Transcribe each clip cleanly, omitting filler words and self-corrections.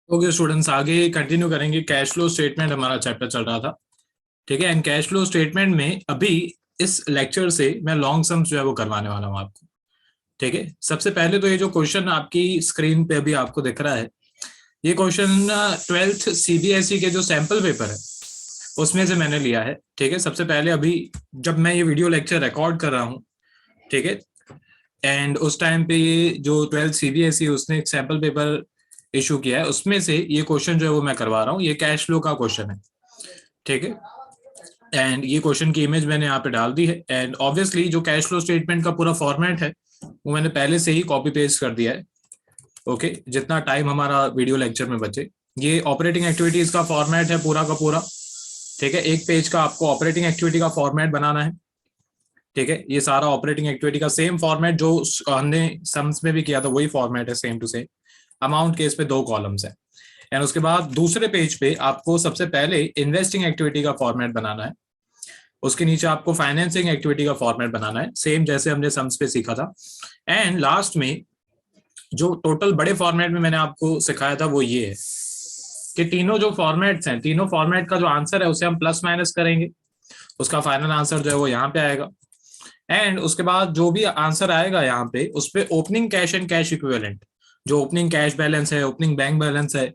Okay students, आगे continue करेंगे। Cash flow statement हमारा चैप्टर चल रहा था। ठीक है। एंड कैश फ्लो स्टेटमेंट में अभी इस लेक्चर से मैं लॉन्ग सम्स जो है वो करवाने वाला हूँ आपको। ठीक है। सबसे पहले तो ये जो क्वेश्चन आपकी स्क्रीन पे अभी आपको दिख रहा है, ये क्वेश्चन 12th सीबीएसई के जो सैंपल पेपर है उसमें से मैंने लिया है। ठीक है। सबसे पहले अभी जब मैं ये वीडियो लेक्चर रिकॉर्ड कर रहा हूँ, ठीक है, एंड उस टाइम पे ये जो 12th सीबीएसई उसने एक सैंपल पेपर इशू किया है, उसमें से ये क्वेश्चन जो है वो मैं करवा रहा हूँ। ये कैश फ्लो का क्वेश्चन है। ठीक है। एंड ये क्वेश्चन की इमेज मैंने यहाँ पे डाल दी है। एंड ऑब्वियसली जो कैश फ्लो स्टेटमेंट का पूरा फॉर्मेट है वो मैंने पहले से ही कॉपी पेस्ट कर दिया है। ओके, जितना टाइम हमारा वीडियो लेक्चर में बचे। ये ऑपरेटिंग एक्टिविटीज का फॉर्मेट है पूरा का पूरा। ठीक है। एक पेज का आपको ऑपरेटिंग एक्टिविटी का फॉर्मेट बनाना है। ठीक है। ये सारा ऑपरेटिंग एक्टिविटी का सेम फॉर्मेट जो हमने सम्स में भी किया था, वही फॉर्मेट है, सेम टू सेम। अमाउंट के इस पे 2 कॉलम्स है। एंड उसके बाद दूसरे पेज पे आपको सबसे पहले इन्वेस्टिंग एक्टिविटी का फॉर्मेट बनाना है। उसके नीचे आपको फाइनेंसिंग एक्टिविटी का फॉर्मेट बनाना है, सेम जैसे हमने सम्स पे सीखा था। एंड लास्ट में जो टोटल बड़े फॉर्मेट में मैंने आपको सिखाया था वो ये है कि तीनों जो फॉर्मेट्स हैं, तीनों फॉर्मेट का जो आंसर है उसे हम प्लस माइनस करेंगे। उसका फाइनल आंसर जो है वो यहाँ पे आएगा। एंड उसके बाद जो भी आंसर आएगा यहाँ पे, उस पे opening cash and cash equivalent, जो ओपनिंग कैश बैलेंस है, ओपनिंग बैंक बैलेंस है,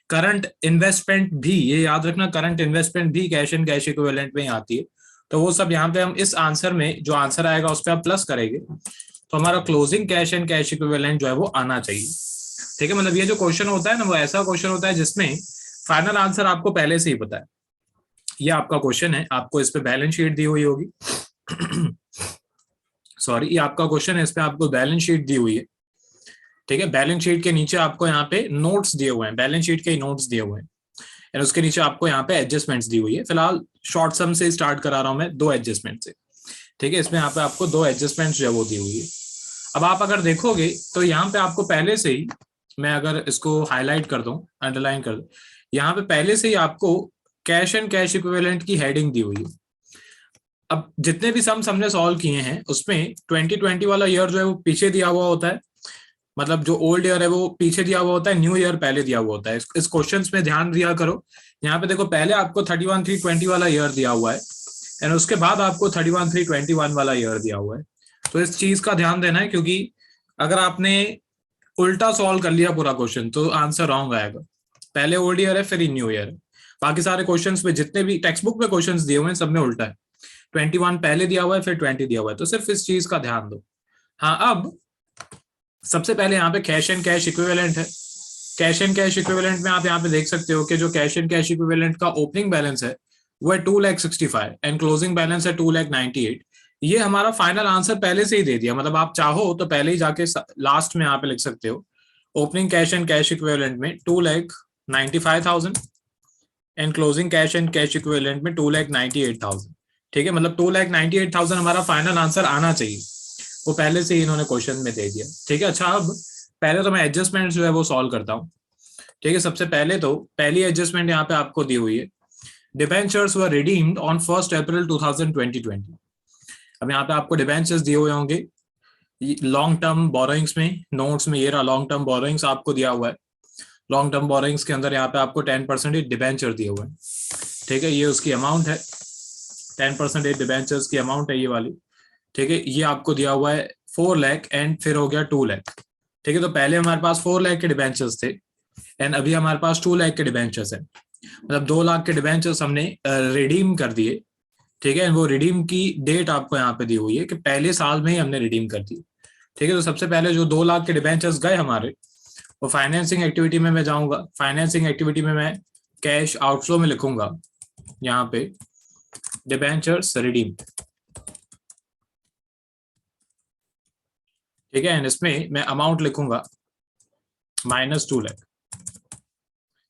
करंट इन्वेस्टमेंट भी, ये याद रखना, करंट इन्वेस्टमेंट भी कैश एंड कैश इक्विवेलेंट में आती है। तो वो सब यहाँ पे हम इस आंसर में जो आंसर आएगा उस पर आप प्लस करेंगे, तो हमारा closing cash and cash equivalent जो है वो आना चाहिए। ठीक है। मतलब ये जो क्वेश्चन होता है ना, वो ऐसा क्वेश्चन होता है जिसमें फाइनल आंसर आपको पहले से ही पता है। ये आपका क्वेश्चन है, आपको इस पे बैलेंस शीट दी हुई होगी। सॉरी, ये आपका क्वेश्चन है, इस पे आपको बैलेंस शीट दी हुई है। ठीक है। बैलेंस शीट के नीचे आपको यहाँ पे नोट्स दिए हुए हैं, बैलेंस शीट के नोट्स दिए हुए हैं। और उसके नीचे आपको यहाँ पे एडजस्टमेंट्स दी हुई है। फिलहाल शॉर्ट सम से स्टार्ट करा रहा हूं मैं, 2 एडजस्टमेंट से। ठीक है। इसमें यहाँ पे आपको 2 एडजस्टमेंट्स जो है वो दी हुई है। अब आप अगर देखोगे तो यहाँ पे आपको पहले से ही, मैं अगर इसको हाईलाइट कर दूं, अंडरलाइन कर दूं, यहाँ पे पहले से ही आपको कैश एंड कैश इक्विवेलेंट की हेडिंग दी हुई है। अब जितने भी सम्स हमने सॉल्व किए हैं उसमें 2020 वाला ईयर जो है वो पीछे दिया हुआ होता है। मतलब जो ओल्ड ईयर है वो पीछे दिया हुआ होता है, न्यू ईयर पहले दिया हुआ होता है। इस क्वेश्चंस में ध्यान दिया करो। यहाँ पे देखो, पहले आपको 31/3/20 वाला ईयर दिया हुआ है, एंड उसके बाद आपको 31/3/21 वाला ईयर दिया हुआ है। तो इस चीज का ध्यान देना है, क्योंकि अगर आपने उल्टा सॉल्व कर लिया पूरा क्वेश्चन तो आंसर रॉन्ग आएगा। पहले ओल्ड ईयर है फिर न्यू ईयर है। बाकी सारे क्वेश्चन में, जितने भी टेक्स्ट बुक में क्वेश्चन दिए हुए हैं, सब में उल्टा है। 21 पहले दिया हुआ है फिर 20 दिया हुआ है, तो सिर्फ इस चीज का ध्यान दो। हाँ, अब सबसे पहले यहाँ पे कैश एंड कैश इक्विवेलेंट है। कैश एंड कैश इक्विवेलेंट में आप यहाँ पे देख सकते हो कि जो कैश एंड कैश इक्विवेलेंट का ओपनिंग बैलेंस है वो है 2,65,000 एंड क्लोजिंग बैलेंस है 2,98,000। ये हमारा फाइनल आंसर पहले से ही दे दिया। मतलब आप चाहो तो पहले ही जाके लास्ट में यहाँ पे लिख सकते हो, opening cash and cash equivalent में 2,95,000 and closing cash and cash equivalent में 2,98,000। ठीक है। मतलब 2,98,000 हमारा फाइनल आंसर आना चाहिए, वो पहले से ही इन्होंने क्वेश्चन में दे दिया। ठीक है। अच्छा, अब पहले तो मैं एडजस्टमेंट जो है वो सॉल्व करता हूँ। ठीक है। सबसे पहले तो पहली एडजस्टमेंट यहाँ पे आपको दी हुई है, डिबेंचर्स वर रिडीम्ड ऑन 1 अप्रैल 2020। अब यहाँ पे आपको डिबेंचर्स दिए हुए होंगे लॉन्ग टर्म बोरोइंग्स में, नोट्स में ये रहा लॉन्ग टर्म बोरोइंग्स आपको दिया हुआ है। लॉन्ग टर्म बोरोइंग्स के अंदर यहाँ पे आपको 10% डिबेंचर दिए हुए हैं। ठीक है। ये उसकी अमाउंट है, 10% डिबेंचर्स की अमाउंट है ये वाली। ठीक है। ये आपको दिया हुआ है 4 लाख एंड फिर हो गया 2 लाख। ठीक है। तो पहले हमारे पास 4 लाख के डिबेंचर्स थे एंड अभी हमारे पास 2 लाख के डिबेंचर्स हैं। मतलब 2 लाख के डिबेंचर्स हमने रिडीम कर दिए। ठीक है। वो रिडीम की डेट आपको यहाँ पे दी हुई है कि पहले साल में ही हमने रिडीम कर दी। ठीक है। तो सबसे पहले जो 2 लाख के डिबेंचर्स गए हमारे, वो फाइनेंसिंग एक्टिविटी में मैं जाऊंगा। फाइनेंसिंग एक्टिविटी में मैं कैश आउटफ्लो में लिखूंगा यहाँ पे डिबेंचर्स रिडीम। ठीक है। एंड इसमें मैं अमाउंट लिखूंगा -2 लाख।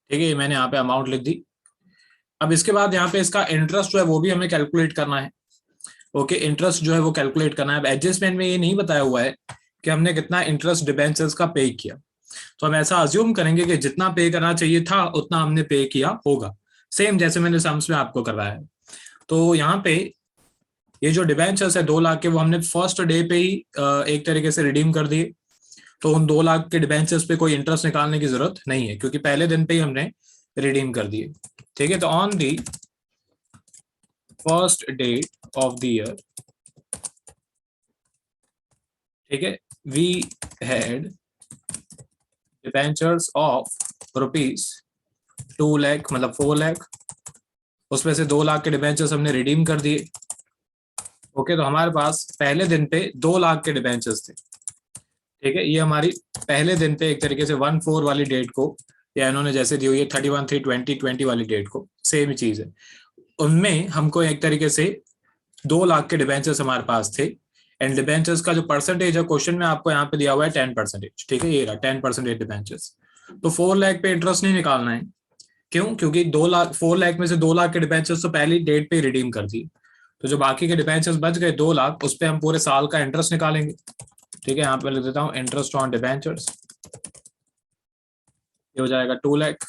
ठीक है। मैंने यहाँ पे अमाउंट लिख दी। अब इसके बाद यहाँ पे इसका इंटरेस्ट जो है वो भी हमें कैलकुलेट करना है। ओके, इंटरेस्ट जो है वो कैलकुलेट करना है। अब एडजस्टमेंट में ये नहीं बताया हुआ है कि हमने कितना इंटरेस्ट डिबेंचर्स का पे किया, तो हम ऐसा अज्यूम करेंगे कि जितना पे करना चाहिए था उतना हमने पे किया होगा, सेम जैसे मैंने सम्स में आपको करवाया है। तो यहाँ पे ये जो डिबेंचर्स है 2 लाख के, वो हमने फर्स्ट डे पे ही एक तरीके से रिडीम कर दिए। तो उन 2 लाख के डिबेंचर्स पे कोई इंटरेस्ट निकालने की जरूरत नहीं है, क्योंकि पहले दिन पे ही हमने रिडीम कर दिए। ठीक है, तो on the first day of the year, ठीक है, we had debentures of ₹2 lakh, मतलब 4 लाख, उसमें से 2 लाख के डिबेंचर्स हमने रिडीम कर दिए। ओके, तो हमारे पास पहले दिन पे 2 लाख के डिबेंचर्स थे। ठीक है, ये हमारी पहले दिन पे एक तरीके से 1/4 वाली डेट को, या इन्होंने जैसे दी हुई है 31/3/2020 वाली डेट को, सेम ही चीज है, उनमें हमको एक तरीके से 2 लाख के डिबेंचर्स हमारे पास थे। एंड डिबेंचर्स का जो परसेंटेज है क्वेश्चन में आपको यहाँ पे दिया हुआ है 10%। ठीक है, ये रहा 10% डिबेंचर्स। तो 4 लाख पे इंटरेस्ट नहीं निकालना है। क्यों? क्योंकि 4 लाख में से 2 लाख के डिबेंचर्स तो पहली डेट पे रिडीम कर दी, तो जो बाकी के डिबेंचर्स बच गए 2 लाख, उस पर हम पूरे साल का इंटरेस्ट निकालेंगे। ठीक है, यहाँ पे लिख देता हूँ इंटरेस्ट ऑन डिबेंचर्स, ये हो जाएगा 2 लाख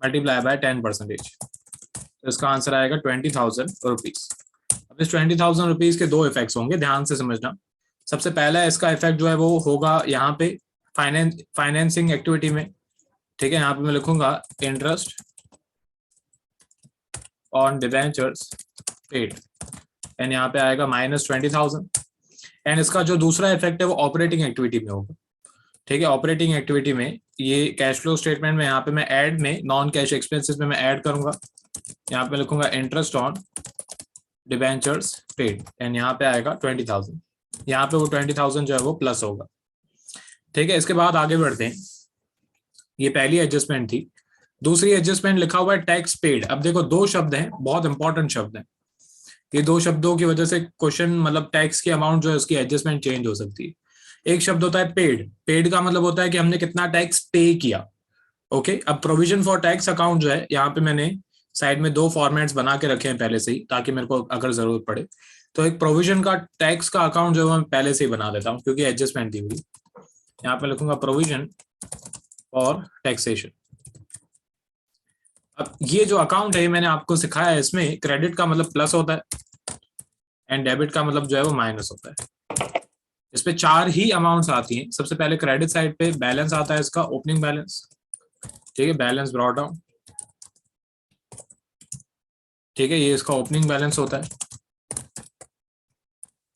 मल्टीप्लाई बाय 10%। तो इसका आंसर आएगा 20,000 रुपीज। अब इस 20,000 रुपीज के 2 इफेक्ट्स होंगे, ध्यान से समझना। सबसे पहला इसका इफेक्ट जो है वो होगा यहाँ पे फाइनेंसिंग एक्टिविटी में। ठीक है, यहाँ पे मैं लिखूंगा interest on debentures paid, and यहाँ पे आएगा -20,000। एंड इसका जो दूसरा इफेक्ट है वो ऑपरेटिंग एक्टिविटी में होगा। ठीक है, ऑपरेटिंग एक्टिविटी में ये कैश फ्लो स्टेटमेंट में यहाँ पे मैं ऐड में नॉन कैश एक्सपेंसेस में मैं ऐड करूंगा, यहाँ पे लिखूंगा interest on debentures paid, and यहाँ पे आएगा 20,000। यहाँ पे वो 20,000 जो है वो प्लस होगा। ठीक है, इसके बाद आगे बढ़ते हैं। ये पहली एडजस्टमेंट थी। दूसरी एडजस्टमेंट लिखा हुआ है टैक्स पेड। अब देखो 2 शब्द हैं, बहुत इंपॉर्टेंट शब्द हैं। ये 2 शब्दों की वजह से क्वेश्चन, मतलब टैक्स की अमाउंट जो है उसकी एडजस्टमेंट चेंज हो सकती है। एक शब्द होता है पेड। पेड का मतलब होता है कि हमने कितना टैक्स पे किया। ओके, अब प्रोविजन फॉर टैक्स अकाउंट जो है, यहाँ पे मैंने साइड में 2 फॉर्मेट्स बना के रखे हैं पहले से ही, ताकि मेरे को अगर जरूरत पड़े तो एक प्रोविजन का टैक्स का अकाउंट जो है मैं पहले से ही बना देता हूँ, क्योंकि एडजस्टमेंट दी हुई। यहाँ पे लिखूंगा प्रोविजन फॉर टैक्सेशन। अब ये जो अकाउंट है मैंने आपको सिखाया है, इसमें क्रेडिट का मतलब प्लस होता है एंड डेबिट का मतलब जो है वो माइनस होता है। इस पे 4 ही अमाउंट्स आती हैं। सबसे पहले क्रेडिट साइड पे बैलेंस आता है, इसका ओपनिंग बैलेंस। ठीक है, बैलेंस ब्रॉट डाउन। ठीक है, ये इसका ओपनिंग बैलेंस होता है।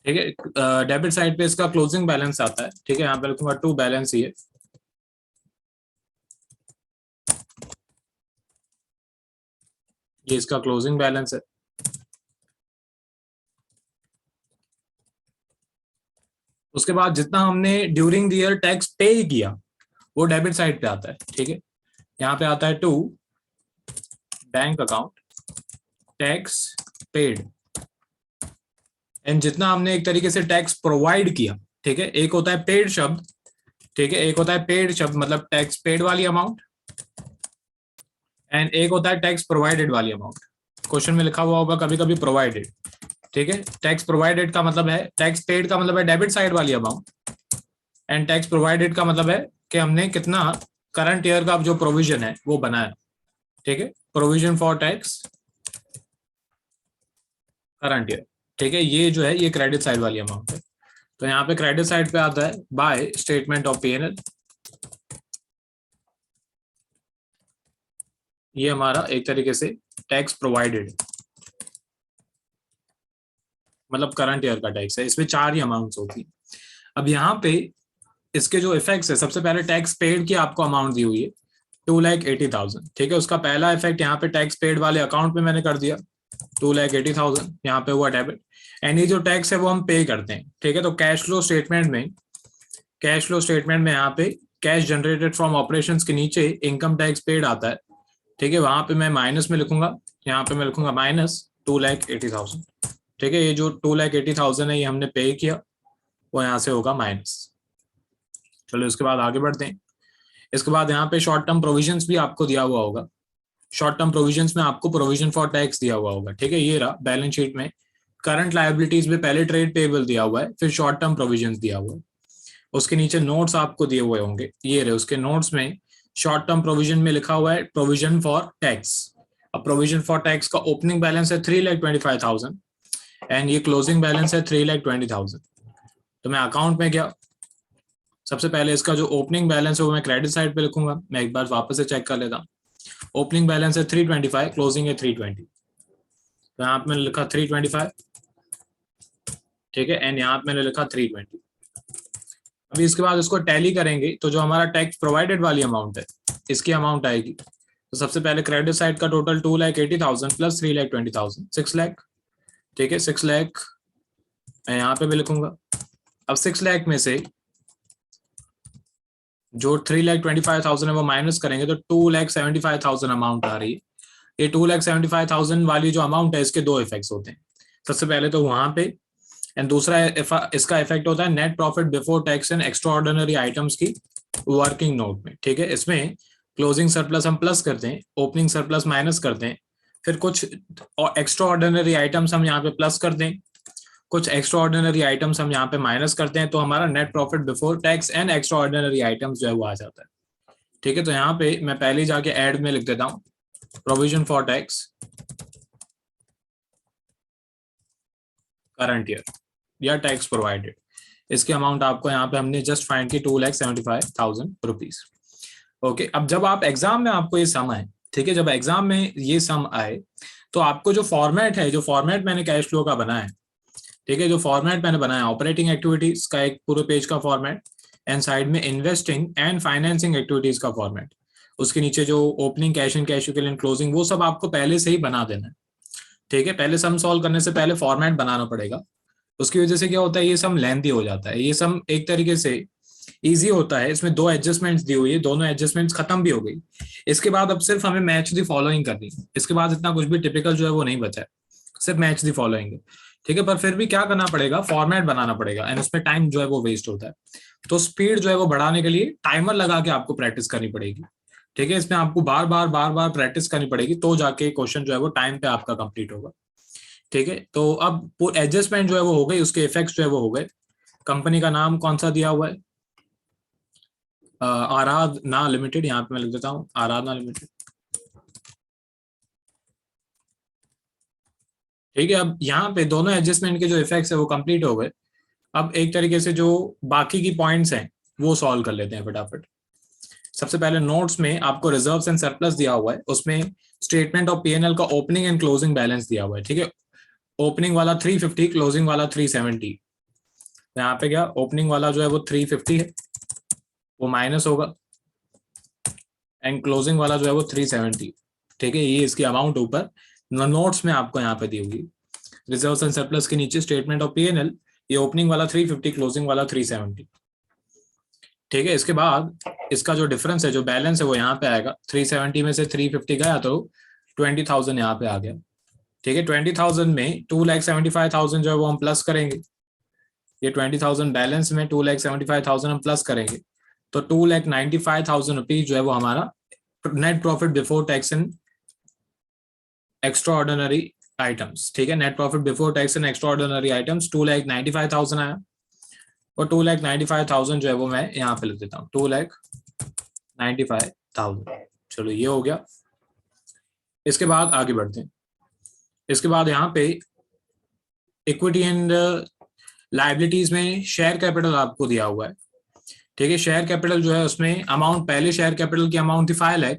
ठीक है, डेबिट साइड पे इसका क्लोजिंग बैलेंस आता है। ठीक है, यहाँ पे लिखूंगा टू बैलेंस, ये इसका क्लोजिंग बैलेंस है। उसके बाद जितना हमने ड्यूरिंग द ईयर टैक्स पे किया वो डेबिट साइड पे आता है। ठीक है, यहाँ पे आता है to bank account tax paid, and जितना हमने एक तरीके से टैक्स प्रोवाइड किया। ठीक है, एक होता है पेड शब्द। ठीक है, एक होता है पेड शब्द मतलब टैक्स पेड वाली अमाउंट, एंड एक होता है टैक्स प्रोवाइडेड वाली अमाउंट। क्वेश्चन में लिखा हुआ होगा कभी कभी प्रोवाइडेड। ठीक है, टैक्स प्रोवाइडेड का मतलब है, टैक्स पेड का मतलब है डेबिट साइड वाली अमाउंट, एंड टैक्स प्रोवाइडेड का मतलब है कि हमने कितना करंट ईयर का जो प्रोविजन है वो बनाया। ठीक है, provision for tax current year. ठीक है, ये जो है ये क्रेडिट साइड वाली अमाउंट है। तो यहाँ पे क्रेडिट साइड पे आता है बाय स्टेटमेंट ऑफ P&L। ये हमारा एक तरीके से टैक्स प्रोवाइडेड, मतलब करंट ईयर का टैक्स है। इसमें 4 ही अमाउंट्स होती है। अब यहाँ पे इसके जो इफेक्ट्स है, सबसे पहले टैक्स पेड की आपको अमाउंट दी हुई है 2,80,000। ठीक है, उसका पहला इफेक्ट यहाँ पे टैक्स पेड वाले अकाउंट में मैंने कर दिया 2,80,000, यहाँ पे हुआ डेबिट। एंड ये जो टैक्स है वो हम पे करते हैं। ठीक है, तो कैश फ्लो स्टेटमेंट में यहाँ पे कैश जनरेटेड फ्रॉम ऑपरेशंस के नीचे इनकम टैक्स पेड आता है। ठीक है, वहां पे मैं माइनस में लिखूंगा, यहाँ पे मैं लिखूंगा -2,80,000। ठीक है, ये जो 2,80,000 है ये हमने पे किया, वो यहाँ से होगा माइनस। चलो इसके बाद आगे बढ़ते हैं। इसके बाद यहाँ पे शॉर्ट टर्म प्रोविजंस भी आपको दिया हुआ होगा। शॉर्ट टर्म प्रोविजंस में आपको प्रोविजन फॉर टैक्स दिया हुआ होगा। ठीक है, ये रहा बैलेंस शीट में करंट लायबिलिटीज में पहले ट्रेड पेबल दिया हुआ है, फिर शॉर्ट टर्म प्रोविजंस दिया हुआ है। उसके नीचे नोट्स आपको दिए हुए होंगे, ये रहे उसके नोट्स में शॉर्ट टर्म प्रोविजन में लिखा हुआ है प्रोविजन फॉर टैक्स। अब प्रोविजन फॉर टैक्स का ओपनिंग बैलेंस है 3,25,000 एंड ये क्लोजिंग बैलेंस है 3,20,000। तो मैं अकाउंट में गया, सबसे पहले इसका जो ओपनिंग बैलेंस है वो मैं क्रेडिट साइड पे लिखूंगा। मैं एक बार वापस से चेक कर लेता हूँ। ओपनिंग बैलेंस है 325, क्लोजिंग है 320। तो यहाँ पे मैंने लिखा 325, ठीक है, एंड यहाँ पे मैंने लिखा 320। अभी इसके बाद इसको टैली करेंगे तो जो हमारा टैक्स प्रोवाइडेड वाली अमाउंट है इसकी अमाउंट आएगी। तो सबसे पहले क्रेडिट साइड का टोटल 2,80,000 प्लस 3,20,000, 6 लाख, ठीक है, 6 लाख मैं यहाँ पे भी लिखूंगा। अब 6 लाख में से जो 3,25,000 है वो माइनस करेंगे तो 2,75,000 अमाउंट आ रही है। ये 2,75,000 वाली जो अमाउंट है इसके दो इफेक्ट्स होते हैं। सबसे पहले तो वहां पे, एंड दूसरा इसका इफेक्ट होता है net profit before tax and extra ordinary items की वर्किंग नोट में, ठीक है। इसमें क्लोजिंग सरप्लस हम प्लस करते हैं, ओपनिंग सरप्लस माइनस करते हैं, फिर कुछ एक्स्ट्रा ऑर्डिनरी आइटम्स हम यहाँ पे प्लस करते हैं, कुछ एक्स्ट्रा ऑर्डिनरी आइटम्स हम यहाँ पे माइनस करते हैं, तो हमारा net profit before tax and extra ordinary items जो है वो आ जाता है, ठीक है। तो यहाँ पे मैं पहले जाके ऐड में लिख देता हूँ provision for tax current year या टैक्स प्रोवाइडेड। इसकी अमाउंट आपको यहाँ पे हमने जस्ट फाइंड की 2,75,000 रुपीज। ओके, अब जब आप एग्जाम में आपको ये सम आए, ठीक है, जब एग्जाम में ये सम आए तो आपको जो फॉर्मेट है, जो फॉर्मेट मैंने कैश फ्लो का बनाया है, ठीक है, जो फॉर्मेट मैंने बनाया ऑपरेटिंग एक्टिविटीज का एक पूरे पेज का फॉर्मेट, एंड साइड में इन्वेस्टिंग एंड फाइनेंसिंग एक्टिविटीज का फॉर्मेट, उसके नीचे जो opening cash and cash equivalent closing, वो सब आपको पहले से ही बना देना है, ठीक है। पहले सम सॉल्व करने से पहले फॉर्मेट बनाना पड़ेगा। उसकी वजह से क्या होता है, ये सम लेंथी हो जाता है। ये सम एक तरीके से इजी होता है, इसमें दो एडजस्टमेंट्स दी हुई है, दोनों एडजस्टमेंट्स खत्म भी हो गई। इसके बाद अब सिर्फ हमें मैच दी फॉलोइंग करनी है। इसके बाद इतना कुछ भी टिपिकल जो है वो नहीं बचा है, सिर्फ मैच दी फॉलोइंग है, ठीक है। पर फिर भी क्या करना पड़ेगा, फॉर्मेट बनाना पड़ेगा, एंड उसमें टाइम जो है वो वेस्ट होता है। तो स्पीड जो है वो बढ़ाने के लिए टाइमर लगा के आपको प्रैक्टिस करनी पड़ेगी, ठीक है। इसमें आपको बार बार प्रैक्टिस करनी पड़ेगी, तो जाके क्वेश्चन जो है वो टाइम पे आपका कंप्लीट होगा, ठीक है। तो अब एडजस्टमेंट जो है वो हो गई, उसके इफेक्ट्स जो है वो हो गए। कंपनी का नाम कौन सा दिया हुआ है, आराधना लिमिटेड, यहाँ पे मैं लिख देता हूँ आराधना लिमिटेड, ठीक है। अब यहाँ पे दोनों एडजस्टमेंट के जो इफेक्ट्स है वो कंप्लीट हो गए। अब एक तरीके से जो बाकी की पॉइंट्स हैं वो सॉल्व कर लेते हैं फटाफट। सबसे पहले नोट्स में आपको रिजर्व्स एंड सरप्लस दिया हुआ है, उसमें स्टेटमेंट ऑफ पीएनएल का ओपनिंग एंड क्लोजिंग बैलेंस दिया हुआ है, ठीक है। ओपनिंग वाला 350, क्लोजिंग वाला 370। यहाँ पे क्या, ओपनिंग वाला जो है वो 350 है, वो माइनस होगा, एंड क्लोजिंग वाला जो है वो 370, ठीक है। ये इसकी अमाउंट ऊपर नोट्स में आपको यहाँ पे दी होगी। रिजर्व्स एंड सरप्लस के नीचे स्टेटमेंट ऑफ पीएनएल, ये ओपनिंग वाला 350, क्लोजिंग वाला 370, ठीक है। इसके बाद इसका जो डिफरेंस है, जो बैलेंस है, वो यहाँ पे आएगा। 370 में से 350 गया तो 20,000 यहाँ पे आ गया, ठीक है। 20,000 में 2,75,000 जो है वो हम प्लस करेंगे। ये 20,000 बैलेंस में 2,75,000 हम प्लस करेंगे, तो 2,95,000 रुपीज जो है वो हमारा net profit before tax and extra ordinary items, ठीक है। Net profit before tax and extra ordinary items 2,95,000 आया, और 2,95,000 जो है वो मैं यहाँ पे लिख देता हूँ 2,95,000। चलो ये हो गया। इसके बाद आगे बढ़ते हैं। इसके बाद यहाँ पे इक्विटी एंड लाइबिलिटीज में शेयर कैपिटल आपको दिया हुआ है, ठीक है। शेयर कैपिटल जो है उसमें अमाउंट, पहले शेयर कैपिटल की अमाउंट थी 5 लाख,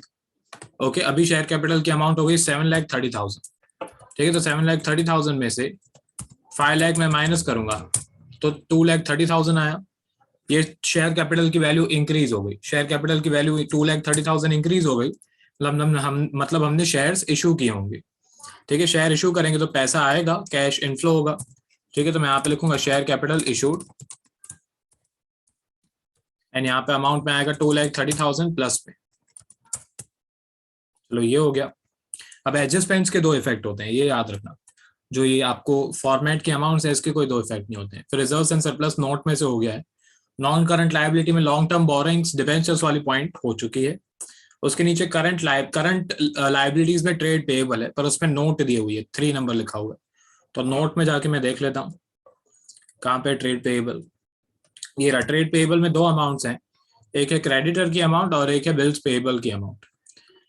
ओके। अभी शेयर कैपिटल की अमाउंट हो गई 7,30,000, ठीक है। तो 7,30,000 में से 5 लाख मैं माइनस करूंगा तो 2,30,000 आया। ये शेयर कैपिटल की वैल्यू इंक्रीज हो गई, शेयर कैपिटल की वैल्यू 2,30,000 इंक्रीज हो गई, मतलब हमने शेयर्स इशू किए होंगे, ठीक है। शेयर इशू करेंगे तो पैसा आएगा, कैश इनफ्लो होगा, ठीक है। तो मैं यहाँ पे लिखूंगा शेयर कैपिटल इशूड, एंड यहाँ पे अमाउंट में आएगा 2,30,000 प्लस में। चलो ये हो गया। अब एडजस्टमेंट्स के दो इफेक्ट होते हैं, ये याद रखना। जो ये आपको फॉर्मेट के अमाउंट है इसके कोई दो इफेक्ट नहीं होते हैं। फिर रिजर्व्स एंड सरप्लस नोट में से हो गया है। नॉन करंट लायबिलिटी में लॉन्ग टर्म बोरिंग्स डिबेंचर्स वाली पॉइंट हो चुकी है। उसके नीचे करंट लायबिलिटीज में ट्रेड पेएबल है, पर उसमें नोट दी हुई है, 3 नंबर लिखा हुआ है। तो नोट में जाके मैं देख लेता हूँ कहाँ पे ट्रेड पेएबल। ये रहा, ट्रेड पेएबल में दो अमाउंट्स हैं, एक है क्रेडिटर की अमाउंट और एक है बिल्स पेएबल की अमाउंट,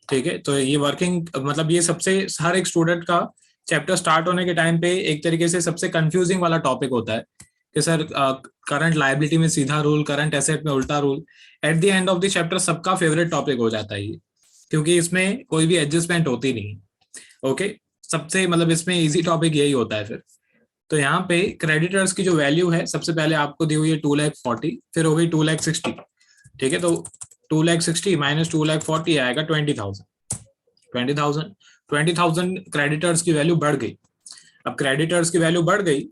ठीक है। तो ये वर्किंग, मतलब ये सबसे, हर एक स्टूडेंट का चैप्टर स्टार्ट होने के टाइम पे एक तरीके से सबसे कंफ्यूजिंग वाला टॉपिक होता है कि सर करंट लायबिलिटी में सीधा रूल, करंट एसेट में उल्टा rule, at the end of the chapter सबका फेवरेट टॉपिक हो जाता है ये, क्योंकि इसमें कोई भी एडजस्टमेंट होती नहीं। ओके, सबसे मतलब इसमें इजी टॉपिक यही होता है फिर। तो यहाँ पे क्रेडिटर्स की जो वैल्यू है सबसे पहले आपको दी हुई है 2,40,000, फिर हो गई 2,60,000। ठीक है, तो 2,60,000 माइनस 2,40,000 आएगा 20,000। 20,000 क्रेडिटर्स की वैल्यू बढ़ गई। अब क्रेडिटर्स की वैल्यू बढ़ गई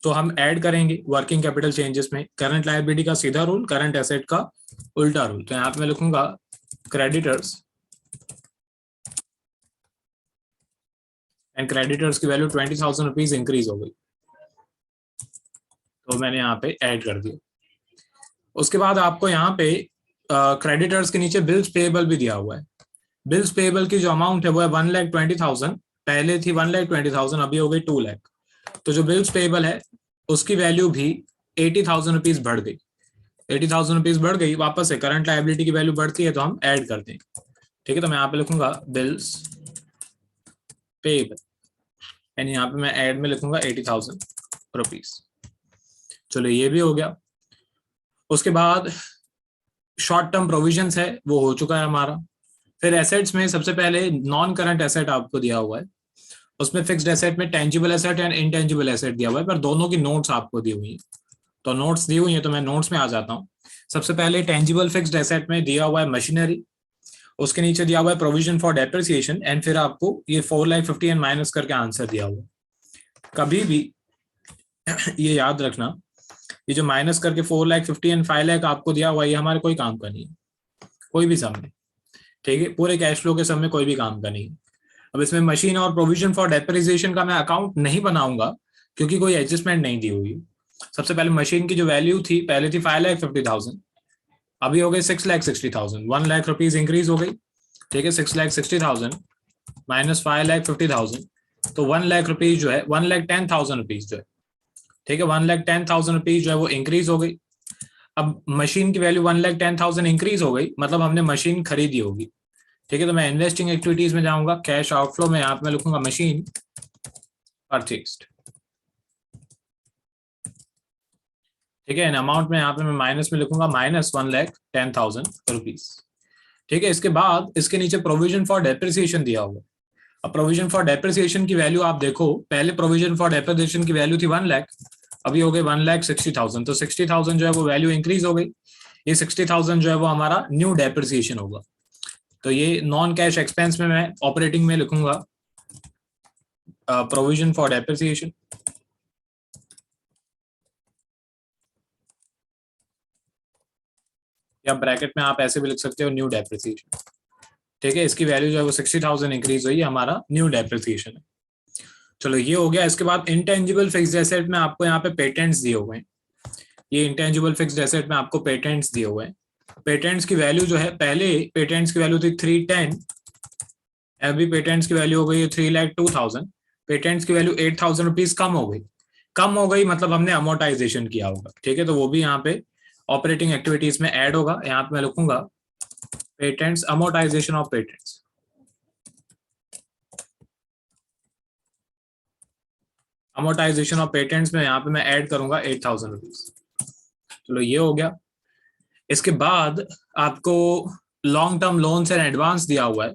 तो हम ऐड करेंगे वर्किंग कैपिटल चेंजेस में करंट लायबिलिटी का सीधा रूल, करंट एसेट का उल्टा रूल। तो यहाँ पे मैं लिखूंगा क्रेडिटर्स, एंड क्रेडिटर्स की वैल्यू 20,000 रुपीज इंक्रीज हो गई, तो मैंने यहाँ पे ऐड कर दिया। उसके बाद आपको यहाँ पे क्रेडिटर्स के नीचे बिल्स पेएबल भी दिया हुआ है। बिल्स पेएबल की जो अमाउंट है वो है 1,20,000, पहले थी 1,20,000, अभी हो गई 2 लाख। तो जो बिल्स पेएबल है उसकी वैल्यू भी 80,000 रुपीज बढ़ गई। 80,000 रुपीज बढ़ गई, वापस से करंट लायबिलिटी की वैल्यू बढ़ती है तो हम ऐड करते हैं। ठीक है, तो मैं यहाँ पे लिखूंगा बिल्स पेएबल, एंड यहाँ पे मैं ऐड में लिखूंगा 80,000 रुपीज। चलो ये भी हो गया। उसके बाद शॉर्ट टर्म प्रोविजंस है वो हो चुका है हमारा। फिर एसेट्स में सबसे पहले नॉन करंट एसेट आपको दिया हुआ है, उसमें फिक्स्ड एसेट में tangible asset and intangible asset दिया हुआ है, पर दोनों की नोट्स आपको दी हुई है। तो नोट्स दी हुई है तो मैं नोट्स में आ जाता हूँ। सबसे पहले टेंजिबल फिक्स्ड एसेट में दिया हुआ है मशीनरी, उसके नीचे दिया हुआ है प्रोविजन फॉर डेप्रिसिएशन, एंड फिर आपको ये 4,50,000 माइनस करके आंसर दिया हुआ है। कभी भी ये याद रखना, ये जो माइनस करके 4,50,000 5 लाख आपको दिया हुआ है ये हमारे कोई काम का नहीं है, कोई भी सम में। ठीक है, पूरे कैश फ्लो के सम में कोई भी काम का नहीं है। अब इसमें मशीन और प्रोविजन फॉर डेप्रिसिएशन का मैं अकाउंट नहीं बनाऊंगा क्योंकि कोई एडजस्टमेंट नहीं दी हुई। सबसे पहले मशीन की जो वैल्यू थी पहले थी 5,50,000, अभी हो गई 6,60,000, 1 लाख रुपीज इंक्रीज हो गई। ठीक है, 6,60,000 माइनस 5,50,000, तो 1 लाख रुपीज जो है 1,10,000 रुपीज जो है, ठीक है, 1,10,000 रुपीज जो है वो इंक्रीज हो गई। अब मशीन की वैल्यू 1,10,000 इंक्रीज हो गई, मतलब हमने मशीन खरीदी होगी। ठीक है, तो मैं इन्वेस्टिंग एक्टिविटीज में जाऊंगा, कैश आउटफ्लो में यहाँ पे मैं लिखूंगा मशीन परचेस्ड। ठीक है, इन अमाउंट में यहाँ पे मैं माइनस में लिखूंगा माइनस 1,10,000 रुपीज। ठीक है, इसके बाद इसके नीचे प्रोविजन फॉर डेप्रिसिएशन दिया हुआ। अब प्रोविजन फॉर डेप्रिसिएशन की वैल्यू आप देखो, पहले प्रोविजन फॉर डेप्रिसिएशन की वैल्यू थी 1 लाख, अभी हो गई 1,60,000, तो 60,000 जो है वो वैल्यू इंक्रीज हो गई। ये 60,000 जो है वो हमारा न्यू डेप्रिसिएशन होगा। तो ये नॉन कैश एक्सपेंस में मैं ऑपरेटिंग में लिखूंगा प्रोविजन फॉर डेप्रिसिएशन, या ब्रैकेट में आप ऐसे भी लिख सकते हो न्यू डेप्रिसिएशन। ठीक है, इसकी वैल्यू जो है वो 60,000 इंक्रीज हुई, हमारा न्यू डेप्रिसिएशन है। चलो ये हो गया। इसके बाद इंटेंजिबल फिक्स्ड एसेट में आपको यहाँ पे पेटेंट्स दिए हुए हैं। ये इंटेंजिबल फिक्स्ड एसेट में आपको पेटेंट्स दिए हुए हैं। पेटेंट्स की वैल्यू जो है, पहले पेटेंट्स की वैल्यू थी 310, अभी पेटेंट्स की वैल्यू हो गई है 3,02,000। पेटेंट्स की वैल्यू 8,000 रुपीज कम हो गई। कम हो गई मतलब हमने अमोर्टाइजेशन किया होगा। ठीक है, तो वो भी यहाँ पे ऑपरेटिंग एक्टिविटीज में ऐड होगा। यहाँ पे मैं लिखूंगा patents, amortisation of patents. Amortisation of patents में यहाँ पे मैं ऐड करूंगा 8,000 रुपीज। चलो ये हो गया। इसके बाद आपको long term loans and advance दिया हुआ है।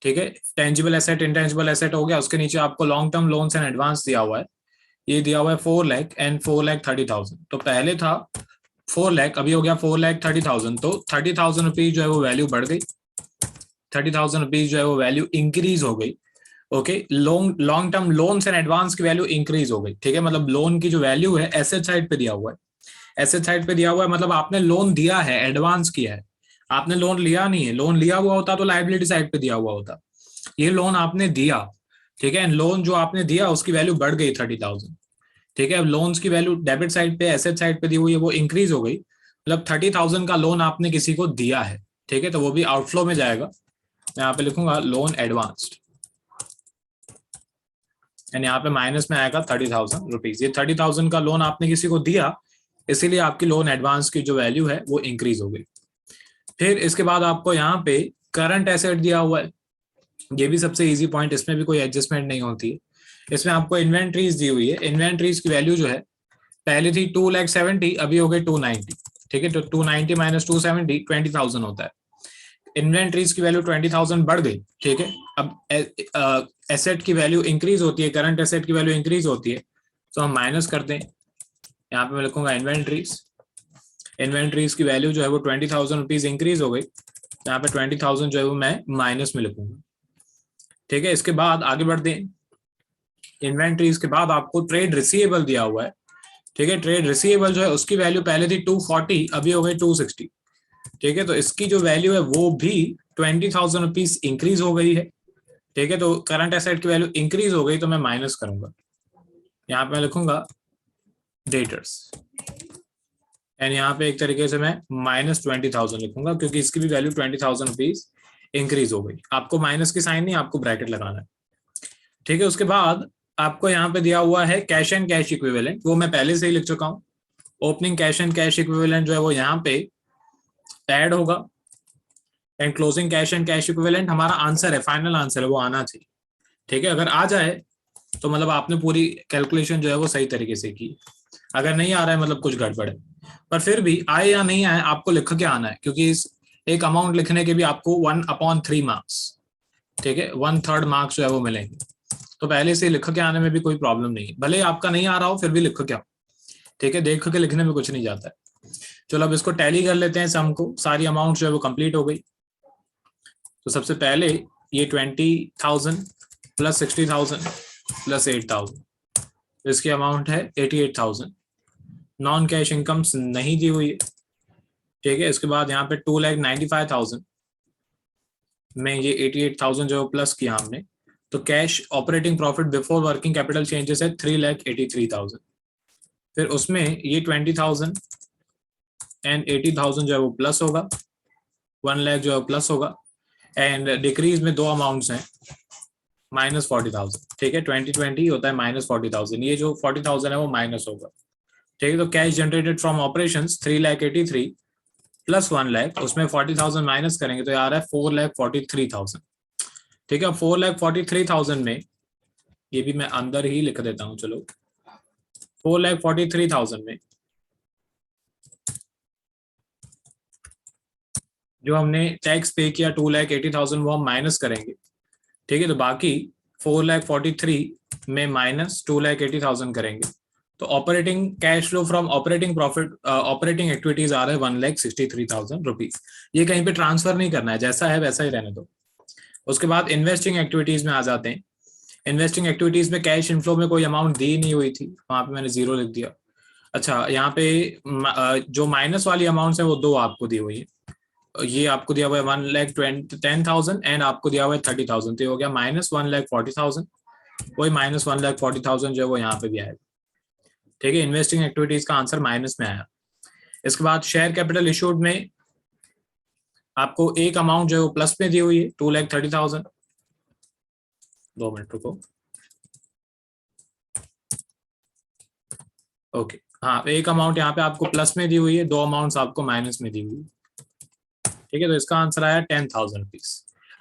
ठीक है, टेंजिबल एसेट इंटेंजिबल एसेट हो गया, उसके नीचे आपको long term loans and advance दिया हुआ है। ये दिया हुआ है 4 लाख एंड 4,30,000। तो पहले था 4 लाख, अभी हो गया 4,30,000, तो 30,000 रुपीज जो है वो वैल्यू बढ़ गई। 30,000 रुपीज जो है वो वैल्यू इंक्रीज हो गई। Okay, long term loans and advance की वैल्यू इंक्रीज हो गई। ठीक है, मतलब लोन की जो वैल्यू है एसेट साइड पे दिया हुआ है। एसेट साइड पे दिया हुआ है मतलब आपने लोन दिया है, एडवांस किया है, आपने लोन लिया नहीं है। लोन लिया हुआ होता तो लायबिलिटी साइड पे दिया हुआ होता, ये लोन आपने दिया। ठीक है, लोन जो आपने दिया उसकी वैल्यू बढ़ गई 30,000। ठीक है, अब लोन्स की वैल्यू डेबिट साइड पे, एसेट साइड पे दी हुई है, वो इंक्रीज हो गई। मतलब 30,000 का लोन आपने किसी को दिया है। ठीक है, तो वो भी आउटफ्लो में जाएगा। मैं यहाँ पे लिखूंगा लोन एडवांस्ड, एंड यहाँ पे माइनस में आएगा 30,000 रुपीज। ये 30,000 का लोन आपने किसी को दिया, इसीलिए आपकी लोन एडवांस की जो वैल्यू है वो इंक्रीज हो गई। फिर इसके बाद आपको यहाँ पे करंट एसेट दिया हुआ है। ये भी सबसे इजी पॉइंट, इसमें भी कोई एडजस्टमेंट नहीं होती है। इसमें आपको इन्वेंट्रीज दी हुई है। इन्वेंट्रीज की वैल्यू जो है पहले थी 2,70,000, अभी हो गई 290। ठीक है, तो 290 माइनस 270 20,000 होता है। इन्वेंट्रीज की वैल्यू 20,000 बढ़ गई। ठीक है, अब एसेट की वैल्यू इंक्रीज होती है, करंट एसेट की वैल्यू इंक्रीज होती है, तो हम माइनस करते हैं। यहाँ पे मैं लिखूंगा इन्वेंट्रीज। इन्वेंट्रीज की वैल्यू जो है वो 20,000 रुपीज इंक्रीज हो गई, यहाँ पे 20,000 जो है वो मैं माइनस में लिखूंगा। ठीक है, इसके बाद आगे बढ़ते हैं। इन्वेंट्रीज के बाद आपको ट्रेड रिसीवेबल दिया हुआ है। ठीक है, ट्रेड रिसीवेबल जो है उसकी वैल्यू पहले थी 240, अभी हो गई 260। ठीक है, तो इसकी जो वैल्यू है वो भी 20,000 रुपीज इंक्रीज हो गई है। ठीक है, तो करंट एसेट की वैल्यू इंक्रीज हो गई, तो मैं माइनस करूंगा। यहाँ पे मैं लिखूंगा डेटर्स, एंड यहाँ पे एक तरीके से मैं माइनस 20,000 लिखूंगा, क्योंकि इसकी भी वैल्यू 20,000 रुपीज इंक्रीज हो गई। आपको माइनस की साइन नहीं, आपको ब्रैकेट लगाना है। ठीक है, उसके बाद आपको यहाँ पे दिया हुआ है कैश एंड कैश इक्विवेलेंट, वो मैं पहले से ही लिख चुका हूँ। Opening cash and cash equivalent जो है वो यहाँ पे ऐड होगा, and closing cash and cash equivalent हमारा आंसर है, फाइनल आंसर है, वो आना चाहिए। ठीक है, अगर आ जाए तो मतलब आपने पूरी कैलकुलेशन जो है वो सही तरीके से की। अगर नहीं आ रहा है मतलब कुछ गड़बड़ है। पर फिर भी आए या नहीं आए आपको लिख के आना है, क्योंकि इस एक अमाउंट लिखने के भी आपको 1/3 मार्क्स, ठीक है, 1/3 मार्क्स जो है वो मिलेंगे। तो पहले से लिख के आने में भी कोई प्रॉब्लम नहीं है, भले आपका नहीं आ रहा हो फिर भी लिख के आओ। ठीक है, देख के लिखने में कुछ नहीं जाता है। चलो अब इसको टैली कर लेते हैं सम को। सारी अमाउंट जो है वो कंप्लीट हो गई। तो सबसे पहले ये 20,000 प्लस 60,000 प्लस 8,000, इसकी अमाउंट है 88,000। नॉन कैश इनकम नहीं दी हुई है। ठीक है, इसके बाद यहाँ पे 2,95,000 में ये 88,000 जो प्लस किया हमने, तो cash operating profit before working capital changes है 3,83,000। फिर उसमें ये 20,000 एंड 80,000 जो है वो प्लस होगा, 1 लाख जो है प्लस होगा। एंड डिक्रीज में दो अमाउंट्स हैं, -40,000। ठीक है, 2020 होता है -40,000, ये जो 40,000 है वो माइनस होगा। ठीक है, तो cash generated from operations 3,83,000 plus 1 lakh, उसमें 40,000 माइनस करेंगे तो आ रहा है 4,43,000। ठीक है, 4,43,000 में ये भी मैं अंदर ही लिख देता हूं, चलो 4,43,000 में जो हमने टैक्स पे किया 2,80,000 वो हम माइनस करेंगे। ठीक है, तो बाकी 4,43,000 में माइनस 2,80,000 करेंगे, तो operating cash flow from operating profit operating activities आ रहा है 1,63,000 रुपीज। ये कहीं पे ट्रांसफर नहीं करना है, जैसा है वैसा ही रहने दो। उसके बाद इन्वेस्टिंग एक्टिविटीज में आ जाते हैं। इन्वेस्टिंग एक्टिविटीज में कैश इनफ्लो में कोई अमाउंट दी नहीं हुई थी, वहां पे मैंने 0 लिख दिया। अच्छा, यहाँ पे जो माइनस वाली अमाउंट है वो दो आपको दी हुई है। ये आपको दिया हुआ है 1,10,000 एंड आपको दिया हुआ है 30,000, तो ये हो गया -1,40,000। वही -1,40,000 जो है वो यहाँ पे भी आएगा। ठीक है, इन्वेस्टिंग एक्टिविटीज का आंसर माइनस में आया। इसके बाद शेयर कैपिटल इशूड में आपको एक अमाउंट जो है वो प्लस में दी हुई है 2,30,000। 2 मिनट रुको। ओके, हाँ, एक अमाउंट यहाँ पे आपको प्लस में दी हुई है, दो अमाउंट्स आपको माइनस में दी हुई है। ठीक है, तो इसका आंसर आया 10,000 रुपीज।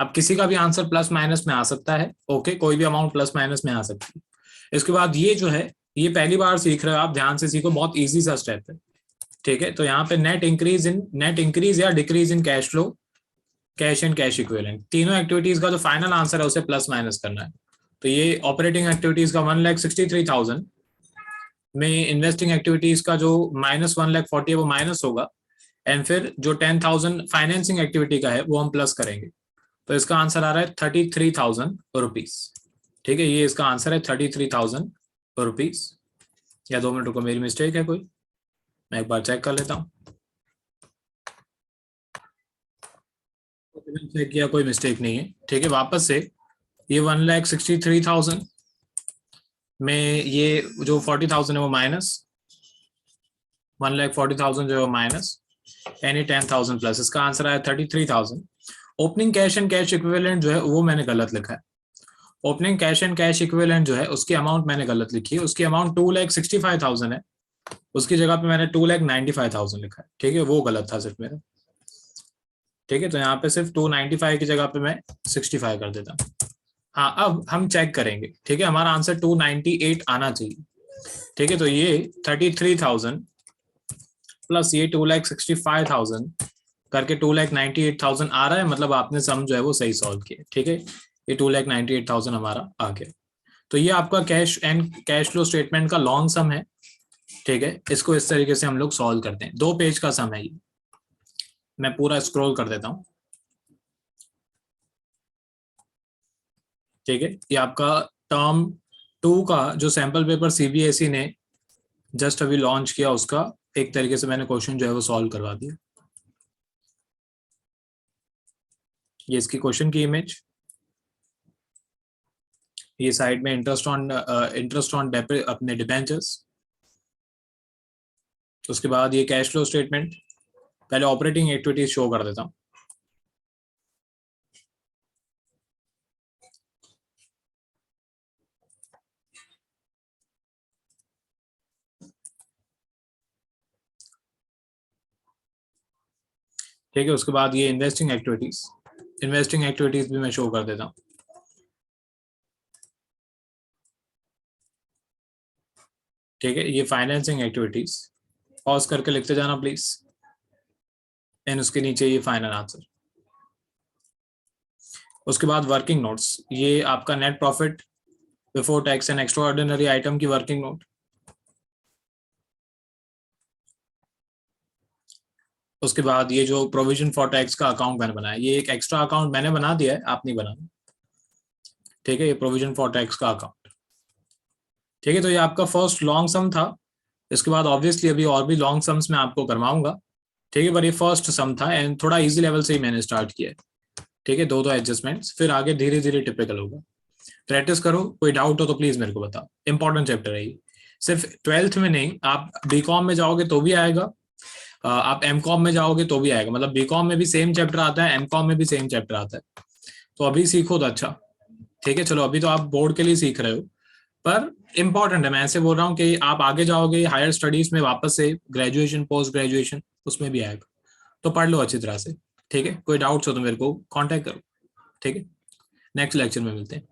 अब किसी का भी आंसर प्लस माइनस में आ सकता है। ओके, कोई भी अमाउंट प्लस माइनस में आ सकती है। इसके बाद ये जो है ये पहली बार सीख रहे हो आप, ध्यान से सीखो, बहुत इजी सा स्टेप है। ठीक है, तो यहाँ पे नेट इंक्रीज या decrease in cash flow, cash and cash equivalent, तीनों एक्टिविटीज का जो फाइनल आंसर है उसे प्लस माइनस करना है। तो ये ऑपरेटिंग एक्टिविटीज का 1,63,000 में इन्वेस्टिंग एक्टिविटीज का जो -1,40,000 है वो माइनस होगा, एंड फिर जो 10,000 फाइनेंसिंग एक्टिविटी का है वो हम प्लस करेंगे। तो इसका आंसर आ रहा है 33,000 रुपीज। ठीक है, ये इसका आंसर है 33,000 रुपीज। या 2 मिनट को, मेरी मिस्टेक है कोई, मैं एक बार चेक कर लेता हूँ। चेक किया, कोई मिस्टेक नहीं है। ठीक है, वापस से ये 1,63,000 में ये जो 40,000 है वो माइनस, 1,40,000 जो है माइनस, एनी 10,000 प्लस, इसका आंसर आया 33,000। Opening cash and cash equivalent जो है वो मैंने गलत लिखा है। Opening cash and cash equivalent जो है उसकी अमाउंट मैंने गलत लिखी है, उसकी अमाउंट 2,65,000 है, उसकी जगह पे मैंने 2,95,000 लिखा है। ठीक है, वो गलत था सिर्फ मेरा। ठीक है, तो यहाँ पे सिर्फ 295 की जगह पे मैं 65 कर देता हूँ। हाँ, अब हम चेक करेंगे। ठीक है, हमारा आंसर 298 आना चाहिए। ठीक है, तो ये 33,000 प्लस ये 2,65,000 करके 2,98,000 आ रहा है, मतलब आपने सम जो है वो सही सॉल्व किया। ठीक है, ये 2,98,000 हमारा आ गया। तो ये आपका cash and cash flow statement का लॉन्ग सम है। ठीक है, इसको इस तरीके से हम लोग सॉल्व करते हैं। 2 पेज का सम है ये, मैं पूरा स्क्रॉल कर देता हूं। ठीक है, ये आपका टर्म 2 का जो सैंपल पेपर सीबीएसई ने जस्ट अभी लॉन्च किया, उसका एक तरीके से मैंने क्वेश्चन जो है वो सॉल्व करवा दिया। ये इसकी क्वेश्चन की इमेज, ये साइड में इंटरेस्ट ऑन अपने डिबेंचर्स, उसके बाद ये कैश फ्लो स्टेटमेंट। पहले ऑपरेटिंग एक्टिविटीज शो कर देता हूं। ठीक है, उसके बाद ये इन्वेस्टिंग एक्टिविटीज भी मैं शो कर देता हूँ। ठीक है, ये फाइनेंसिंग एक्टिविटीज, पॉज करके लिखते जाना प्लीज, एंड उसके नीचे ये फाइनल आंसर। उसके बाद वर्किंग नोट्स, ये आपका net profit before tax and extra ordinary item की वर्किंग नोट। उसके बाद ये जो प्रोविजन फॉर टैक्स का अकाउंट मैंने बनाया, ये एक एक्स्ट्रा अकाउंट मैंने बना दिया है, आप नहीं बनाना। ठीक है, ये प्रोविजन फॉर टैक्स का अकाउंट। ठीक है, तो ये आपका फर्स्ट लॉन्ग सम था। इसके बाद ऑब्वियसली अभी और भी लॉन्ग सम्स मैं आपको करवाऊंगा। ठीक है, पर ये फर्स्ट सम था एंड थोड़ा इजी लेवल से ही मैंने स्टार्ट किया है। ठीक है, 2 एडजस्टमेंट्स, फिर आगे धीरे धीरे टिपिकल होगा। प्रैक्टिस करो, कोई डाउट हो तो प्लीज मेरे को बताओ। इंपॉर्टेंट चैप्टर है ये, सिर्फ 12th में नहीं, आप बीकॉम में जाओगे तो भी आएगा, आप एमकॉम में जाओगे तो भी आएगा। मतलब बीकॉम में भी सेम चैप्टर आता है, एमकॉम में भी सेम चैप्टर आता है। तो अभी सीखो तो अच्छा। ठीक है, चलो अभी तो आप बोर्ड के लिए सीख रहे हो, पर इंपॉर्टेंट है। मैं ऐसे बोल रहा हूँ कि आप आगे जाओगे हायर स्टडीज में, वापस से ग्रेजुएशन पोस्ट ग्रेजुएशन, उसमें भी आएगा। तो पढ़ लो अच्छी तरह से। ठीक है, कोई डाउट्स हो तो मेरे को कांटेक्ट करो। ठीक है, नेक्स्ट लेक्चर में मिलते हैं।